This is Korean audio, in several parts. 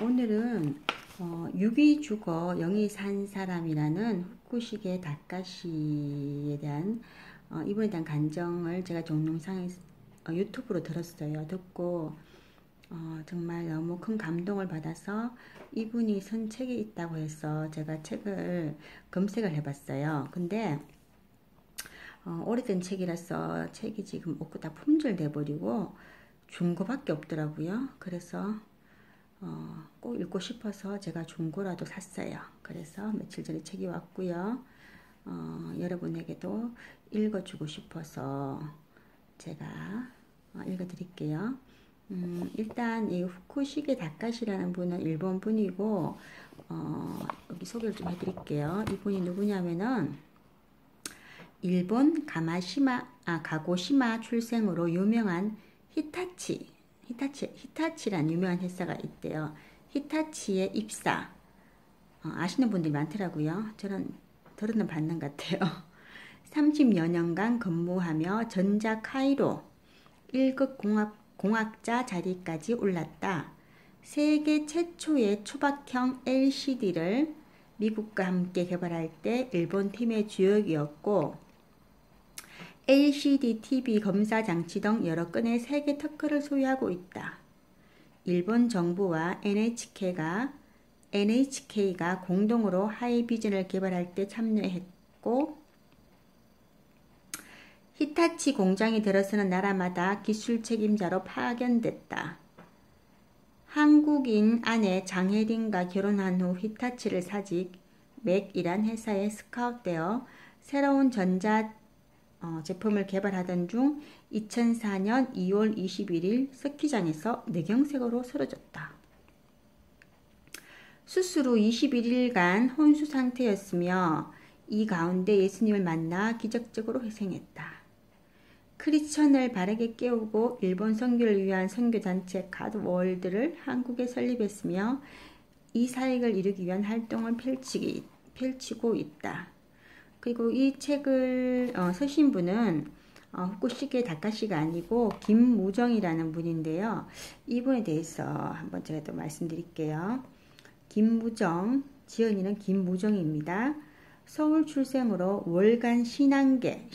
오늘은 유기주거 영이 산 사람이라는 후쿠시게 다카시에 대한 이분에 대한 간정을 제가 동영상에 유튜브로 들었어요. 듣고 정말 너무 큰 감동을 받아서 이분이 쓴 책이 있다고 해서 제가 책을 검색을 해봤어요. 근데 오래된 책이라서 책이 지금 없고 다 품절돼 버리고 중고밖에 없더라고요. 그래서 꼭 읽고 싶어서 제가 중고라도 샀어요. 그래서 며칠 전에 책이 왔고요. 여러분에게도 읽어주고 싶어서 제가 읽어드릴게요. 일단 이 후쿠시게 다카시라는 분은 일본 분이고 여기 소개를 좀 해드릴게요. 이분이 누구냐면은 일본 가고시마 출생으로 유명한 히타치란 유명한 회사가 있대요. 히타치의 입사. 아시는 분들이 많더라고요. 저는 들어는 봤는 것 같아요. 30여 년간 근무하며 전자 카이로 1급 공학자 자리까지 올랐다. 세계 최초의 초박형 LCD를 미국과 함께 개발할 때 일본 팀의 주역이었고 LCD TV 검사 장치 등 여러 건의 세계 특허를 소유하고 있다. 일본 정부와 NHK가 공동으로 하이비전을 개발할 때 참여했고 히타치 공장이 들어서는 나라마다 기술 책임자로 파견됐다. 한국인 아내 장혜린과 결혼한 후 히타치를 사직 맥이란 회사에 스카웃되어 새로운 전자 제품을 개발하던 중 2004년 2월 21일 스키장에서 뇌경색으로 쓰러졌다. 수술 후 21일간 혼수 상태였으며 이 가운데 예수님을 만나 기적적으로 회생했다. 크리스천을 바르게 깨우고 일본 선교를 위한 선교단체 갓월드를 한국에 설립했으며 이 사역을 이루기 위한 활동을 펼치고 있다. 그리고 이 책을 쓰신 분은 후쿠시게 다카시가 아니고 김무정이라는 분인데요. 이분에 대해서 한번 제가 또 말씀드릴게요. 김무정, 지은이는 김무정입니다. 서울 출생으로 월간 신앙계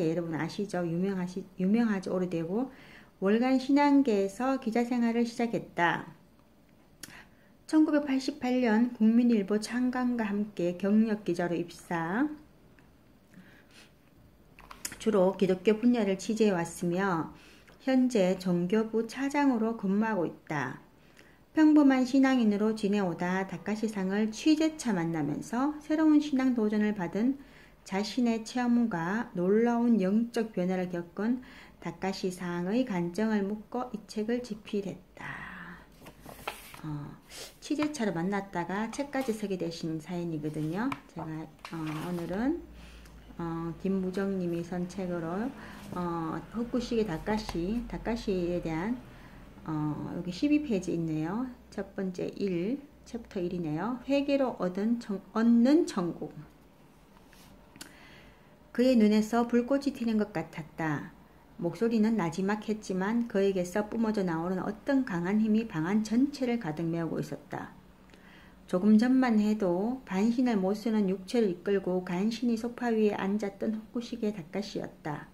여러분 아시죠? 유명하죠. 오래되고 월간 신앙계에서 기자 생활을 시작했다. 1988년 국민일보 창간과 함께 경력 기자로 입사. 주로 기독교 분야를 취재해 왔으며 현재 종교부 차장으로 근무하고 있다. 평범한 신앙인으로 지내오다 다카시상을 취재차 만나면서 새로운 신앙 도전을 받은 자신의 체험과 놀라운 영적 변화를 겪은 다카시상의 간증을 묻고 이 책을 집필했다. 취재차로 만났다가 책까지 쓰게 되신 사연이거든요. 제가 오늘은 김무정님이 쓴 책으로 후쿠시게 다카시에 대한 여기 12페이지 있네요. 첫 번째 챕터 1이네요. 회개로 얻는 천국. 그의 눈에서 불꽃이 튀는 것 같았다. 목소리는 나지막했지만 그에게서 뿜어져 나오는 어떤 강한 힘이 방 안 전체를 가득 메우고 있었다. 조금 전만 해도 반신을 못 쓰는 육체를 이끌고 간신히 소파 위에 앉았던 후쿠시게 다카시였다.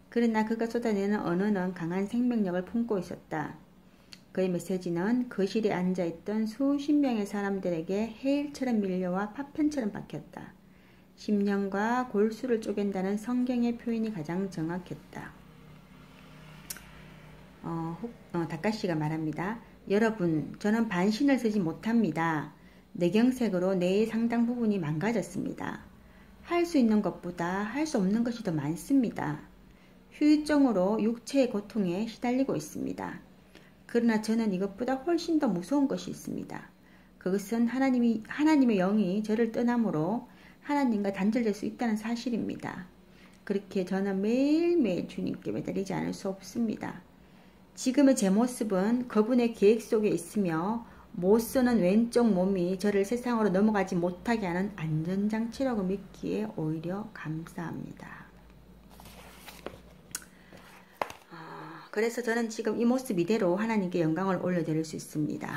그러나 그가 쏟아내는 언어는 강한 생명력을 품고 있었다. 그의 메시지는 거실에 앉아있던 수십 명의 사람들에게 해일처럼 밀려와 파편처럼 박혔다. 심령과 골수를 쪼갠다는 성경의 표현이 가장 정확했다. 다카시가 말합니다. 여러분, 저는 반신을 쓰지 못합니다. 뇌경색으로 뇌의 상당 부분이 망가졌습니다. 할 수 있는 것보다 할 수 없는 것이 더 많습니다. 후유증으로 육체의 고통에 시달리고 있습니다. 그러나 저는 이것보다 훨씬 더 무서운 것이 있습니다. 그것은 하나님의 영이 저를 떠남으로 하나님과 단절될 수 있다는 사실입니다. 그렇게 저는 매일매일 주님께 매달리지 않을 수 없습니다. 지금의 제 모습은 그분의 계획 속에 있으며 못 쓰는 왼쪽 몸이 저를 세상으로 넘어가지 못하게 하는 안전장치라고 믿기에 오히려 감사합니다. 그래서 저는 지금 이 모습 이대로 하나님께 영광을 올려드릴 수 있습니다.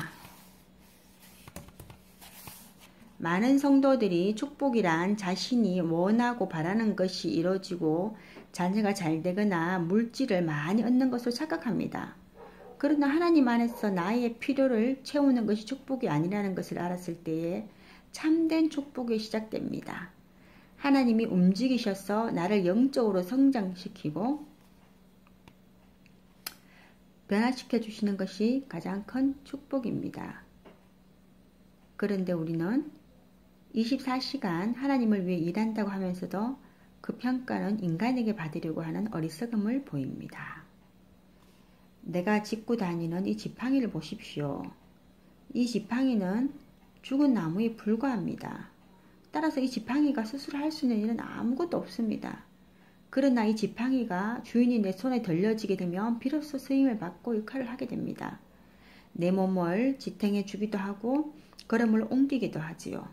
많은 성도들이 축복이란 자신이 원하고 바라는 것이 이루어지고 자녀가 잘 되거나 물질을 많이 얻는 것으로 착각합니다. 그러나 하나님 안에서 나의 필요를 채우는 것이 축복이 아니라는 것을 알았을 때에 참된 축복이 시작됩니다. 하나님이 움직이셔서 나를 영적으로 성장시키고 변화시켜 주시는 것이 가장 큰 축복입니다. 그런데 우리는 24시간 하나님을 위해 일한다고 하면서도 그 평가는 인간에게 받으려고 하는 어리석음을 보입니다. 내가 짚고 다니는 이 지팡이를 보십시오. 이 지팡이는 죽은 나무에 불과합니다. 따라서 이 지팡이가 스스로 할 수 있는 일은 아무것도 없습니다. 그러나 이 지팡이가 주인이 내 손에 들려지게 되면 비로소 쓰임을 받고 역할을 하게 됩니다. 내 몸을 지탱해 주기도 하고 걸음을 옮기기도 하지요.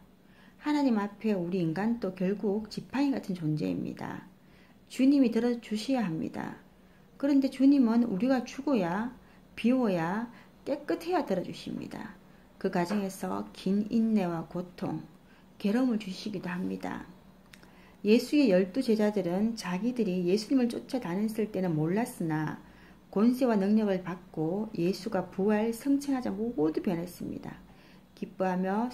하나님 앞에 우리 인간도 결국 지팡이 같은 존재입니다. 주님이 들어주셔야 합니다. 그런데 주님은 우리가 죽어야 비워야 깨끗해야 들어주십니다. 그 과정에서 긴 인내와 고통, 괴로움을 주시기도 합니다. 예수의 12제자들은 자기들이 예수님을 쫓아다녔을 때는 몰랐으나 권세와 능력을 받고 예수가 부활 성천하자 모두 변했습니다. 기뻐하며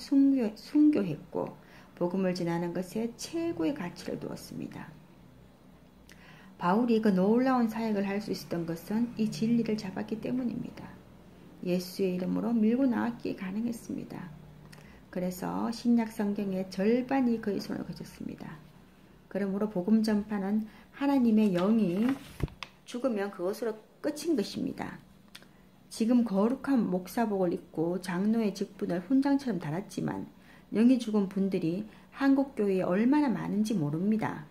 순교했고 복음을 전하는 것에 최고의 가치를 두었습니다. 바울이 그 놀라운 사역을 할 수 있었던 것은 이 진리를 잡았기 때문입니다. 예수의 이름으로 밀고 나왔기에 가능했습니다. 그래서 신약 성경의 절반이 그의 손을 거쳤습니다. 그러므로 복음 전파는 하나님의 영이 죽으면 그것으로 끝인 것입니다. 지금 거룩한 목사복을 입고 장로의 직분을 훈장처럼 달았지만 영이 죽은 분들이 한국교회에 얼마나 많은지 모릅니다.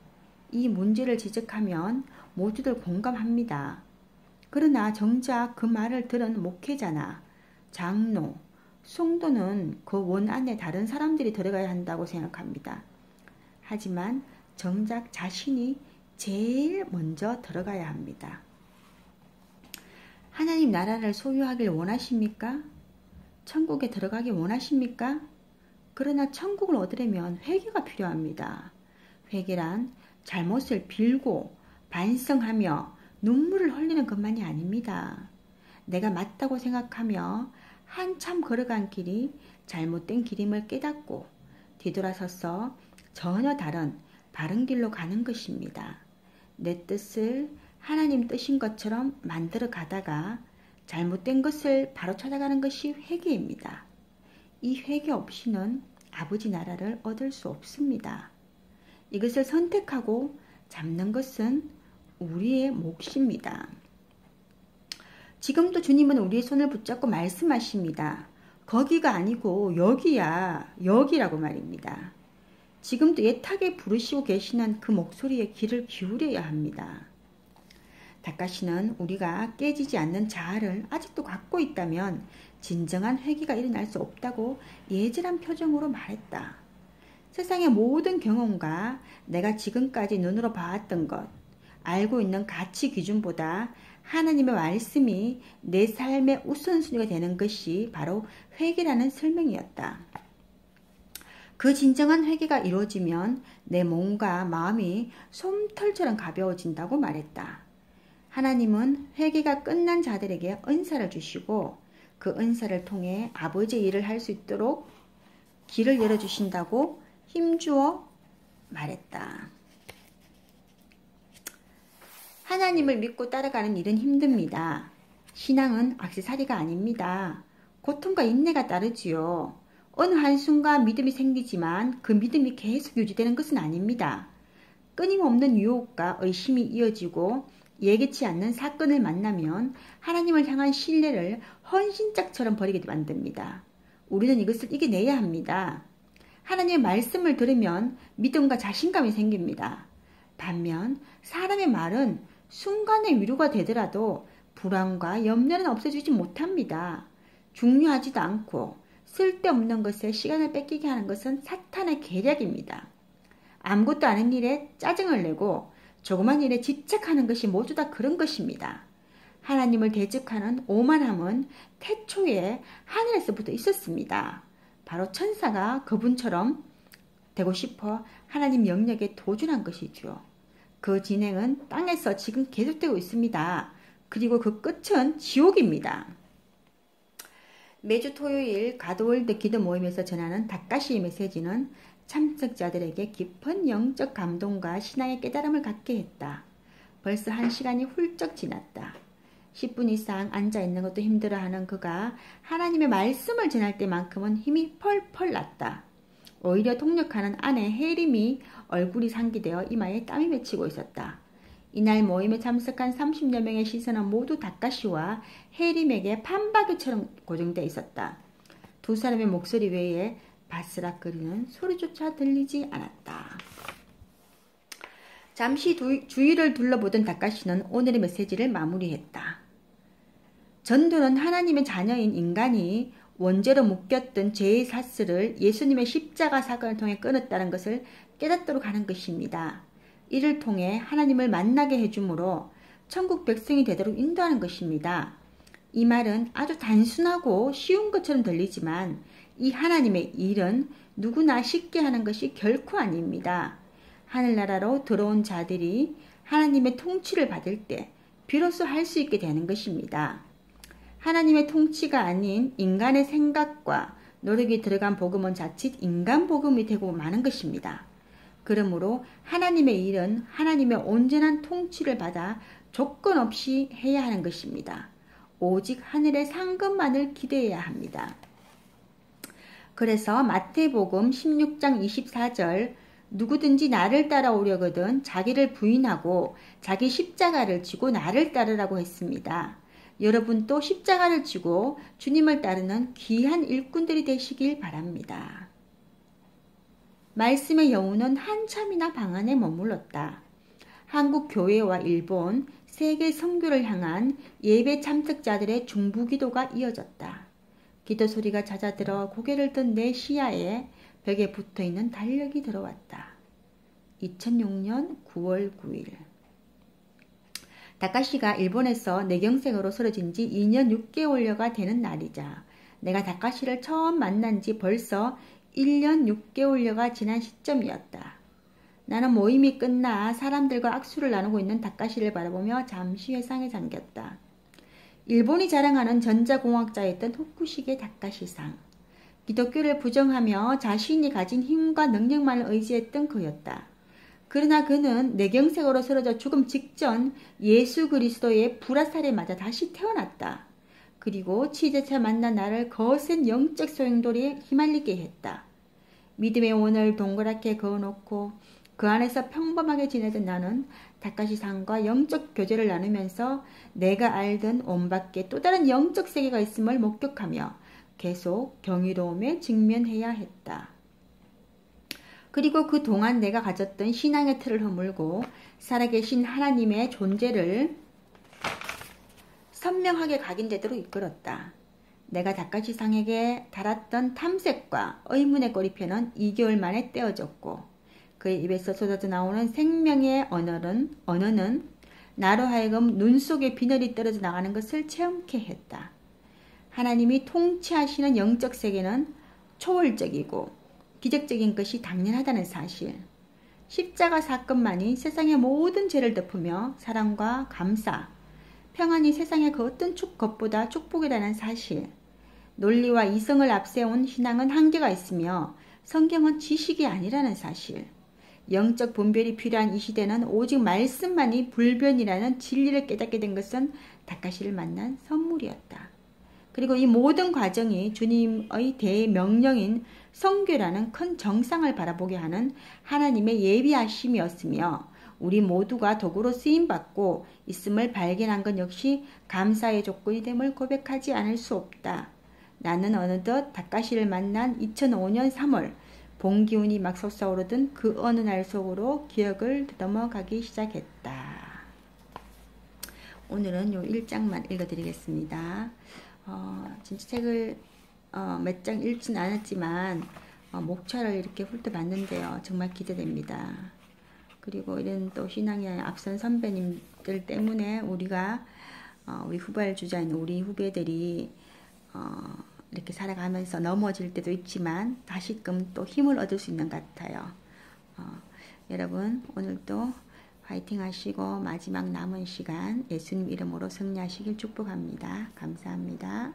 이 문제를 지적하면 모두들 공감합니다. 그러나 정작 그 말을 들은 목회자나 장로, 성도는 그 원 안에 다른 사람들이 들어가야 한다고 생각합니다. 하지만 정작 자신이 제일 먼저 들어가야 합니다. 하나님 나라를 소유하길 원하십니까? 천국에 들어가길 원하십니까? 그러나 천국을 얻으려면 회개가 필요합니다. 회개란 잘못을 빌고 반성하며 눈물을 흘리는 것만이 아닙니다. 내가 맞다고 생각하며 한참 걸어간 길이 잘못된 길임을 깨닫고 뒤돌아서서 전혀 다른 바른 길로 가는 것입니다. 내 뜻을 하나님 뜻인 것처럼 만들어 가다가 잘못된 것을 바로 찾아가는 것이 회개입니다. 이 회개 없이는 아버지 나라를 얻을 수 없습니다. 이것을 선택하고 잡는 것은 우리의 몫입니다. 지금도 주님은 우리의 손을 붙잡고 말씀하십니다. 거기가 아니고 여기야, 여기라고 말입니다. 지금도 애타게 부르시고 계시는 그 목소리에 귀를 기울여야 합니다. 다카시는 우리가 깨지지 않는 자아를 아직도 갖고 있다면 진정한 회개가 일어날 수 없다고 예절한 표정으로 말했다. 세상의 모든 경험과 내가 지금까지 눈으로 봐왔던 것, 알고 있는 가치 기준보다 하나님의 말씀이 내 삶의 우선순위가 되는 것이 바로 회개라는 설명이었다. 그 진정한 회개가 이루어지면 내 몸과 마음이 솜털처럼 가벼워진다고 말했다. 하나님은 회개가 끝난 자들에게 은사를 주시고 그 은사를 통해 아버지의 일을 할 수 있도록 길을 열어주신다고 힘주어 말했다. 하나님을 믿고 따라가는 일은 힘듭니다. 신앙은 액세서리가 아닙니다. 고통과 인내가 따르지요. 어느 한순간 믿음이 생기지만 그 믿음이 계속 유지되는 것은 아닙니다. 끊임없는 유혹과 의심이 이어지고 예기치 않는 사건을 만나면 하나님을 향한 신뢰를 헌신짝처럼 버리게 만듭니다. 우리는 이것을 이겨내야 합니다. 하나님의 말씀을 들으면 믿음과 자신감이 생깁니다. 반면 사람의 말은 순간의 위로가 되더라도 불안과 염려는 없애주지 못합니다. 중요하지도 않고 쓸데없는 것에 시간을 뺏기게 하는 것은 사탄의 계략입니다. 아무것도 아닌 일에 짜증을 내고 조그만 일에 집착하는 것이 모두 다 그런 것입니다. 하나님을 대적하는 오만함은 태초에 하늘에서부터 있었습니다. 바로 천사가 그분처럼 되고 싶어 하나님 영역에 도전한 것이죠. 그 진행은 땅에서 지금 계속되고 있습니다. 그리고 그 끝은 지옥입니다. 매주 토요일 가드월드 기도 모임에서 전하는 다카시 메시지는 참석자들에게 깊은 영적 감동과 신앙의 깨달음을 갖게 했다. 벌써 1시간이 훌쩍 지났다. 10분 이상 앉아있는 것도 힘들어하는 그가 하나님의 말씀을 전할 때만큼은 힘이 펄펄 났다. 오히려 동력하는 아내 혜림이 얼굴이 상기되어 이마에 땀이 맺히고 있었다. 이날 모임에 참석한 30여 명의 시선은 모두 다카시와 혜림에게 판박이처럼 고정되어 있었다. 두 사람의 목소리 외에 바스락거리는 소리조차 들리지 않았다. 잠시 주위를 둘러보던 다카시는 오늘의 메시지를 마무리했다. 전도는 하나님의 자녀인 인간이 원죄로 묶였던 죄의 사슬을 예수님의 십자가 사건을 통해 끊었다는 것을 깨닫도록 하는 것입니다. 이를 통해 하나님을 만나게 해주므로 천국 백성이 되도록 인도하는 것입니다. 이 말은 아주 단순하고 쉬운 것처럼 들리지만 이 하나님의 일은 누구나 쉽게 하는 것이 결코 아닙니다. 하늘나라로 들어온 자들이 하나님의 통치를 받을 때 비로소 할 수 있게 되는 것입니다. 하나님의 통치가 아닌 인간의 생각과 노력이 들어간 복음은 자칫 인간 복음이 되고 마는 것입니다. 그러므로 하나님의 일은 하나님의 온전한 통치를 받아 조건 없이 해야 하는 것입니다. 오직 하늘의 상급만을 기대해야 합니다. 그래서 마태복음 16장 24절 누구든지 나를 따라오려거든 자기를 부인하고 자기 십자가를 지고 나를 따르라고 했습니다. 여러분도 십자가를 지고 주님을 따르는 귀한 일꾼들이 되시길 바랍니다. 말씀의 여우는 한참이나 방 안에 머물렀다. 한국 교회와 일본, 세계 선교를 향한 예배 참석자들의 중부기도가 이어졌다. 기도 소리가 잦아들어 고개를 든 내 시야에 벽에 붙어있는 달력이 들어왔다. 2006년 9월 9일 다카시가 일본에서 내경색으로 쓰러진 지 2년 6개월여가 되는 날이자 내가 다카시를 처음 만난 지 벌써 1년 6개월여가 지난 시점이었다. 나는 모임이 끝나 사람들과 악수를 나누고 있는 다카시를 바라보며 잠시 회상에 잠겼다. 일본이 자랑하는 전자공학자였던 후쿠시게 다카시상. 기독교를 부정하며 자신이 가진 힘과 능력만을 의지했던 그였다. 그러나 그는 내경색으로 쓰러져 죽음 직전 예수 그리스도의 불화살에 맞아 다시 태어났다. 그리고 치재차 만난 나를 거센 영적 소용돌이에 휘말리게 했다. 믿음의 원을 동그랗게 그어놓고 그 안에서 평범하게 지내던 나는 다카시상과 영적 교제를 나누면서 내가 알던 온 밖에 또 다른 영적 세계가 있음을 목격하며 계속 경이로움에 직면해야 했다. 그리고 그동안 내가 가졌던 신앙의 틀을 허물고 살아계신 하나님의 존재를 선명하게 각인되도록 이끌었다. 내가 다카시상에게 달았던 탐색과 의문의 꼬리표는 2개월 만에 떼어졌고 그의 입에서 쏟아져 나오는 생명의 언어는 나로 하여금 눈 속에 비늘이 떨어져 나가는 것을 체험케 했다. 하나님이 통치하시는 영적 세계는 초월적이고 기적적인 것이 당연하다는 사실. 십자가 사건만이 세상의 모든 죄를 덮으며 사랑과 감사, 평안이 세상의 그 어떤 것보다 축복이라는 사실. 논리와 이성을 앞세운 신앙은 한계가 있으며 성경은 지식이 아니라는 사실. 영적 분별이 필요한 이 시대는 오직 말씀만이 불변이라는 진리를 깨닫게 된 것은 다카시를 만난 선물이었다. 그리고 이 모든 과정이 주님의 대명령인 선교라는 큰 정상을 바라보게 하는 하나님의 예비하심이었으며 우리 모두가 도구로 쓰임받고 있음을 발견한 것 역시 감사의 조건이 됨을 고백하지 않을 수 없다. 나는 어느덧 다카시를 만난 2005년 3월 봄 기운이 막 솟아오르던 그 어느 날 속으로 기억을 넘어가기 시작했다. 오늘은 요 1장만 읽어드리겠습니다. 진짜 책을 몇 장 읽진 않았지만 목차를 이렇게 훑어봤는데요. 정말 기대됩니다. 그리고 이런 또 신앙의 앞선 선배님들 때문에 우리가 우리 후발 주자인 우리 후배들이 이렇게 살아가면서 넘어질 때도 있지만 다시금 또 힘을 얻을 수 있는 것 같아요. 여러분 오늘도 화이팅 하시고 마지막 남은 시간 예수님 이름으로 승리하시길 축복합니다. 감사합니다.